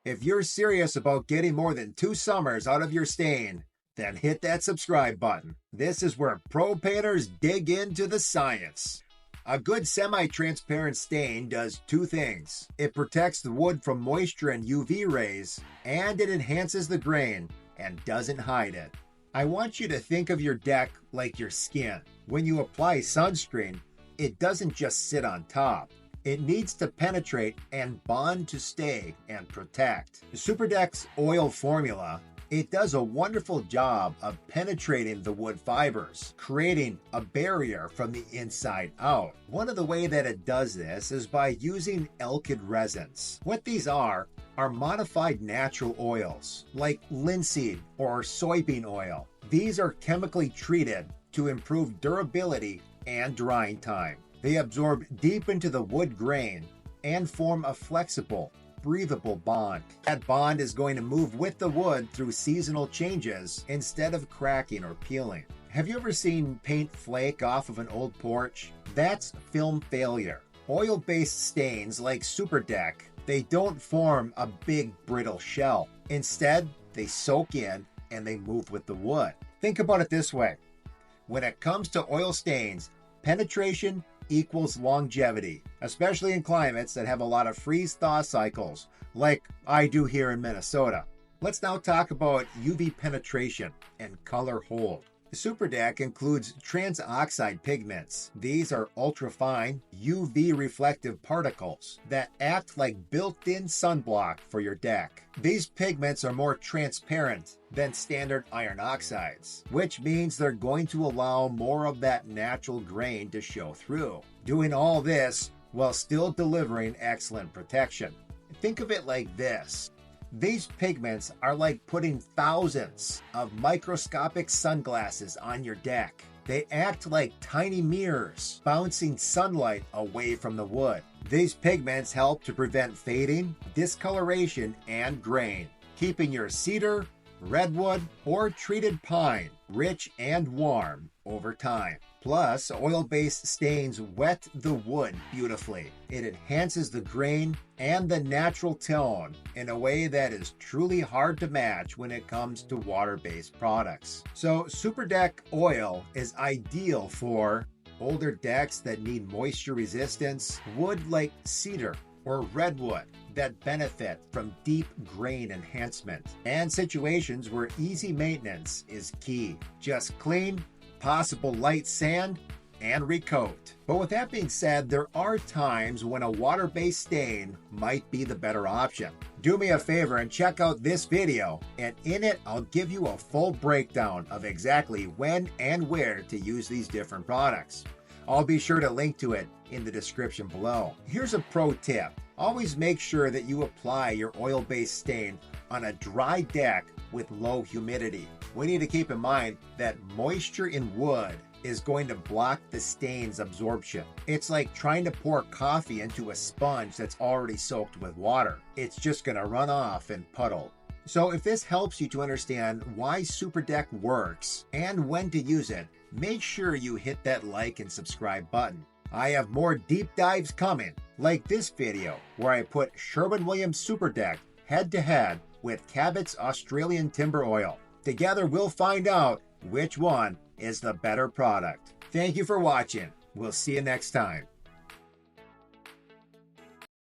If you're serious about getting more than 2 summers out of your stain, then hit that subscribe button. This is where pro painters dig into the science. A good semi-transparent stain does 2 things. It protects the wood from moisture and UV rays, and it enhances the grain and doesn't hide it. I want you to think of your deck like your skin. When you apply sunscreen, it doesn't just sit on top. It needs to penetrate and bond to stay and protect. The SuperDeck's oil formula, it does a wonderful job of penetrating the wood fibers, creating a barrier from the inside out. One of the ways that it does this is by using Alkyd resins. What these are modified natural oils, like linseed or soybean oil. These are chemically treated to improve durability and drying time. They absorb deep into the wood grain and form a flexible, breathable bond. That bond is going to move with the wood through seasonal changes instead of cracking or peeling. Have you ever seen paint flake off of an old porch? That's film failure. Oil-based stains like SuperDeck, they don't form a big brittle shell. Instead, they soak in and they move with the wood. Think about it this way. When it comes to oil stains, penetration equals longevity, especially in climates that have a lot of freeze-thaw cycles, like I do here in Minnesota. Let's now talk about UV penetration and color hold. The SuperDeck includes trans-oxide pigments. These are ultra-fine UV reflective particles that act like built-in sunblock for your deck. These pigments are more transparent than standard iron oxides, which means they're going to allow more of that natural grain to show through. Doing all this while still delivering excellent protection. Think of it like this. These pigments are like putting thousands of microscopic sunglasses on your deck. They act like tiny mirrors, bouncing sunlight away from the wood. These pigments help to prevent fading, discoloration, and grain, keeping your cedar, redwood, or treated pine rich and warm over time. Plus, oil-based stains wet the wood beautifully. It enhances the grain and the natural tone in a way that is truly hard to match when it comes to water-based products. So, SuperDeck oil is ideal for older decks that need moisture resistance, wood like cedar or redwood that benefit from deep grain enhancement, and situations where easy maintenance is key. Just clean, possible light sand, and recoat. But with that being said, there are times when a water-based stain might be the better option. Do me a favor and check out this video, and in it I'll give you a full breakdown of exactly when and where to use these different products. I'll be sure to link to it in the description below. Here's a pro tip. Always make sure that you apply your oil-based stain on a dry deck with low humidity. We need to keep in mind that moisture in wood is going to block the stain's absorption. It's like trying to pour coffee into a sponge that's already soaked with water. It's just going to run off and puddle. So if this helps you to understand why SuperDeck works and when to use it, make sure you hit that like and subscribe button. I have more deep dives coming, like this video where I put Sherwin-Williams SuperDeck head-to-head with Cabot's Australian Timber Oil. Together we'll find out which one is the better product. Thank you for watching. We'll see you next time.